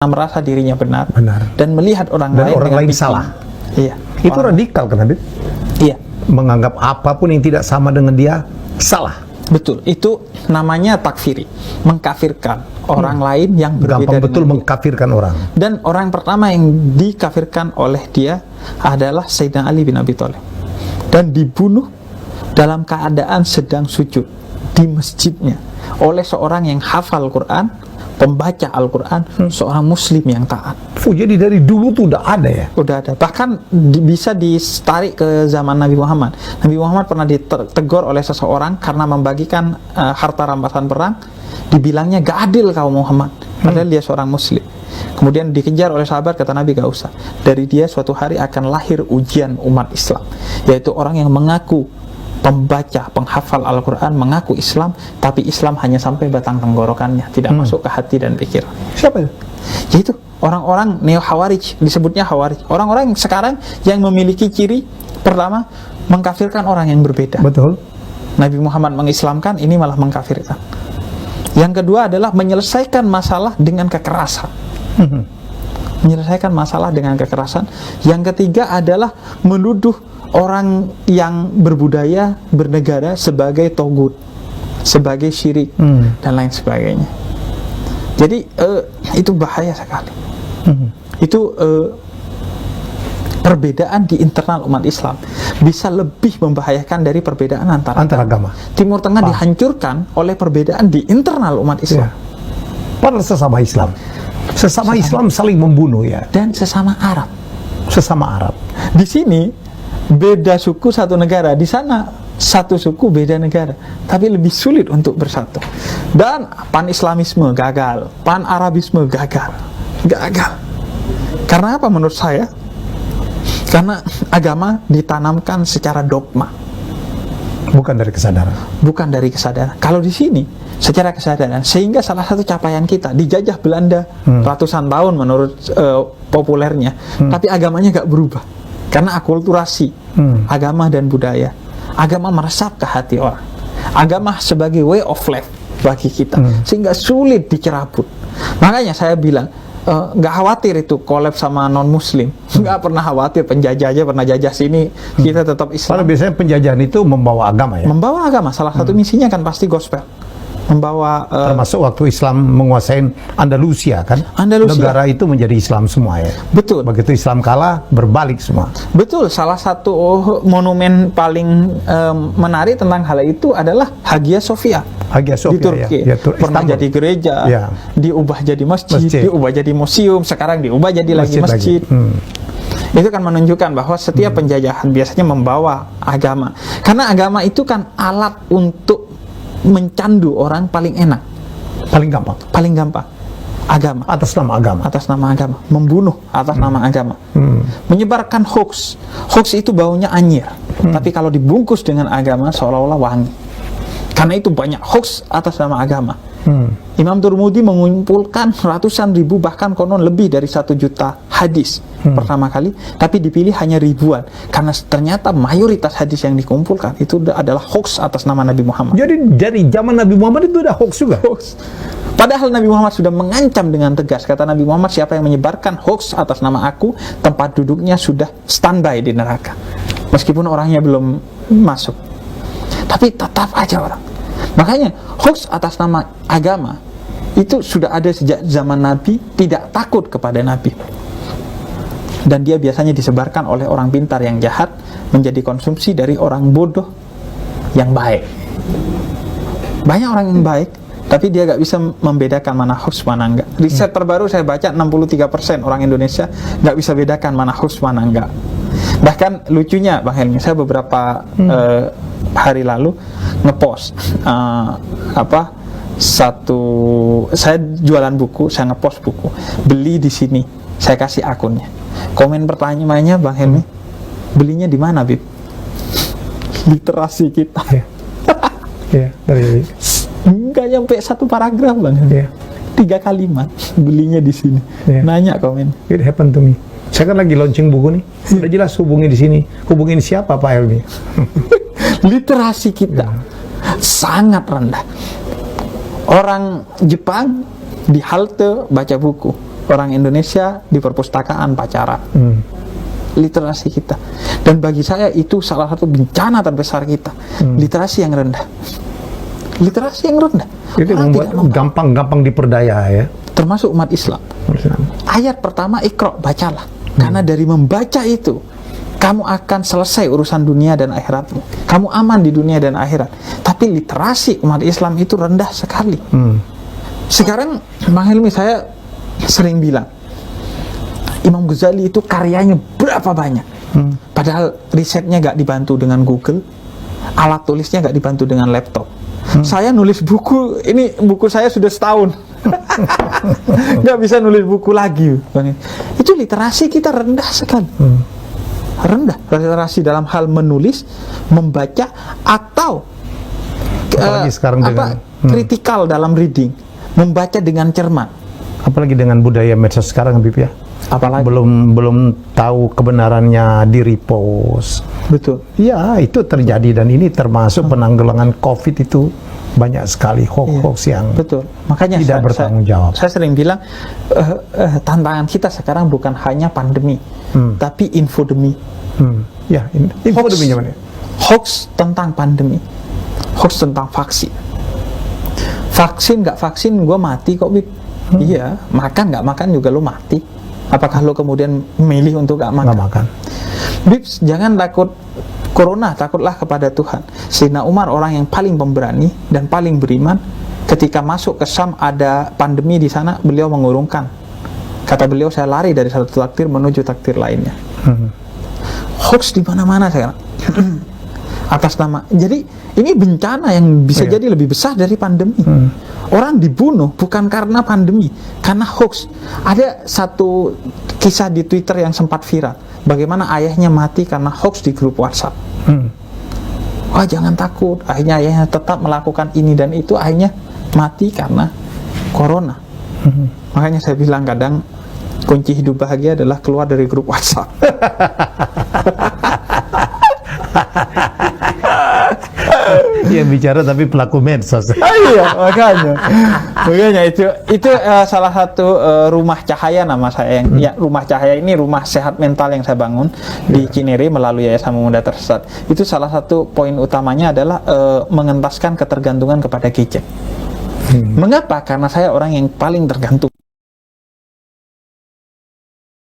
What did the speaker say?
merasa dirinya benar, dan melihat orang dan lain orang lain salah. Iya. Itu radikal kan, Habib? Iya. Menganggap apapun yang tidak sama dengan dia salah. Betul. Itu namanya takfiri, mengkafirkan orang lain yang berbeda. Gampang betul dengan mengkafirkan orang. Dan orang pertama yang dikafirkan oleh dia adalah Sayyidina Ali bin Abi Thalib, dan dibunuh dalam keadaan sedang sujud di masjidnya oleh seorang yang hafal Quran, pembaca Al-Quran, seorang muslim yang taat. Jadi dari dulu tuh udah ada ya? Udah ada. Bahkan bisa ditarik ke zaman Nabi Muhammad. Nabi Muhammad pernah ditegur oleh seseorang karena membagikan harta rampasan perang. Dibilangnya gak adil kau Muhammad, padahal dia seorang muslim. Kemudian dikejar oleh sahabat, kata Nabi gak usah. Dari dia suatu hari akan lahir ujian umat Islam, yaitu orang yang mengaku pembaca, penghafal Al-Quran, mengaku Islam, tapi Islam hanya sampai batang tenggorokannya, tidak masuk ke hati dan pikiran. Siapa itu? Yaitu orang-orang neo-Khawarij, disebutnya Khawarij. Orang-orang sekarang yang memiliki ciri pertama, mengkafirkan orang yang berbeda. Betul. Nabi Muhammad mengislamkan, ini malah mengkafirkan. Yang kedua adalah menyelesaikan masalah dengan kekerasan. Menyelesaikan masalah dengan kekerasan. Yang ketiga adalah menuduh orang yang berbudaya, bernegara sebagai togut, sebagai syirik, dan lain sebagainya. Jadi itu bahaya sekali. Itu perbedaan di internal umat Islam bisa lebih membahayakan dari perbedaan antar agama. Timur Tengah dihancurkan oleh perbedaan di internal umat Islam. Padahal sesama Islam. Sesama Islam saling membunuh ya. Dan sesama Arab. Sesama Arab. Di sini beda suku satu negara, di sana satu suku beda negara, tapi lebih sulit untuk bersatu. Dan pan-islamisme gagal, pan-arabisme gagal. Karena apa menurut saya? Karena agama ditanamkan secara dogma, bukan dari kesadaran. Bukan dari kesadaran. Kalau di sini secara kesadaran, sehingga salah satu capaian kita dijajah Belanda ratusan tahun menurut populernya, tapi agamanya gak berubah. Karena akulturasi agama dan budaya. Agama meresap ke hati orang. Agama sebagai way of life bagi kita, sehingga sulit dicerabut. Makanya saya bilang, nggak khawatir itu collab sama non muslim, nggak pernah khawatir. Penjajah aja pernah jajah sini, kita tetap Islam. Karena biasanya penjajahan itu membawa agama ya. Membawa agama, salah satu misinya kan pasti gospel. Membawa termasuk waktu Islam menguasai Andalusia kan, negara itu menjadi Islam semua ya. Betul. Begitu Islam kalah, berbalik semua. Betul. Salah satu monumen paling menarik tentang hal itu adalah Hagia Sophia. Hagia Sophia di Turki ya, pernah jadi gereja, diubah jadi masjid, diubah jadi museum, sekarang diubah jadi masjid. Itu kan menunjukkan bahwa setiap penjajahan biasanya membawa agama, karena agama itu kan alat untuk mencandu orang paling enak, paling gampang. Agama atas nama agama, membunuh atas nama agama, menyebarkan hoax itu baunya anyir, tapi kalau dibungkus dengan agama seolah-olah wangi. Karena itu banyak hoax atas nama agama. Imam Turmudi mengumpulkan ratusan ribu, bahkan konon lebih dari 1 juta hadis pertama kali, tapi dipilih hanya ribuan karena ternyata mayoritas hadis yang dikumpulkan itu adalah hoax atas nama Nabi Muhammad. Jadi dari zaman Nabi Muhammad itu ada hoax juga. Padahal Nabi Muhammad sudah mengancam dengan tegas. Kata Nabi Muhammad, siapa yang menyebarkan hoax atas nama aku, tempat duduknya sudah standby di neraka, meskipun orangnya belum masuk. Tapi tetap aja orang. Makanya hoax atas nama agama itu sudah ada sejak zaman Nabi, tidak takut kepada Nabi. Dan dia biasanya disebarkan oleh orang pintar yang jahat, menjadi konsumsi dari orang bodoh yang baik. Banyak orang yang baik, tapi dia gak bisa membedakan mana hoax, mana enggak. Riset terbaru saya baca, 63% orang Indonesia gak bisa bedakan mana hoax, mana enggak. Bahkan lucunya Bang Helmi, saya beberapa hari lalu ngepost saya jualan buku, saya ngepost buku, beli di sini, saya kasih akunnya. Komen pertanyaannya Bang Helmi, belinya di mana, Bib? Literasi kita. Dari nggak nyampe 1 paragraf Bang Helmi. 3 kalimat, belinya di sini. Nanya komen. It happened to me. Saya kan lagi launching buku nih, sudah jelas hubungi di sini. Hubungin siapa Pak Helmi? Literasi kita sangat rendah. Orang Jepang di halte baca buku, orang Indonesia di perpustakaan pacaran. Literasi kita. Dan bagi saya itu salah satu bencana terbesar kita. Literasi yang rendah. Literasi yang rendah. Jadi membuat gampang-gampang diperdaya ya. Termasuk umat Islam. Ayat pertama, Iqra, bacalah. Karena dari membaca itu kamu akan selesai urusan dunia dan akhiratmu. Kamu aman di dunia dan akhirat. Tapi literasi umat Islam itu rendah sekali. Sekarang Bang Helmi, saya sering bilang Imam Ghazali itu karyanya berapa banyak. Padahal risetnya gak dibantu dengan Google, alat tulisnya gak dibantu dengan laptop. Saya nulis buku, ini buku saya sudah setahun. Gak bisa nulis buku lagi. Itu literasi kita rendah sekali. Rendah literasi dalam hal menulis, membaca, atau apalagi sekarang dengan kritikal dalam reading, membaca dengan cermat. Apalagi dengan budaya medsos sekarang, Habib ya. Apalagi belum tahu kebenarannya di repost. Betul. Ya, itu terjadi, dan ini termasuk penanggulangan COVID itu banyak sekali hoax yang betul. Makanya tidak bertanggung jawab. Saya sering bilang tantangan kita sekarang bukan hanya pandemi, tapi infodemi. Ya, infodeminya mana? Hoax tentang pandemi, hoax tentang vaksin. Vaksin nggak vaksin, gue mati kok, Bib. Iya, makan nggak makan juga lo mati. Apakah lo kemudian memilih untuk nggak makan? Nggak makan. Bib, jangan takut corona, takutlah kepada Tuhan. Sayyidina Umar orang yang paling pemberani dan paling beriman. Ketika masuk ke Syam ada pandemi di sana, beliau mengurungkan. Kata beliau, saya lari dari satu takdir menuju takdir lainnya. Hoax di mana-mana sekarang. Atas nama. Jadi ini bencana yang bisa jadi lebih besar dari pandemi. Orang dibunuh bukan karena pandemi, karena hoax. Ada satu kisah di Twitter yang sempat viral, bagaimana ayahnya mati karena hoax di grup WhatsApp. Wah, jangan takut. Akhirnya ayahnya tetap melakukan ini dan itu, akhirnya mati karena corona. Makanya saya bilang kadang kunci hidup bahagia adalah keluar dari grup WhatsApp. Yang bicara tapi pelaku medsos. Iya, makanya itu salah satu rumah cahaya nama saya yang ya, rumah cahaya ini rumah sehat mental yang saya bangun di Cinere melalui Yayasan Pemuda Tersesat. Itu salah satu poin utamanya adalah mengentaskan ketergantungan kepada gadget. Mengapa? Karena saya orang yang paling tergantung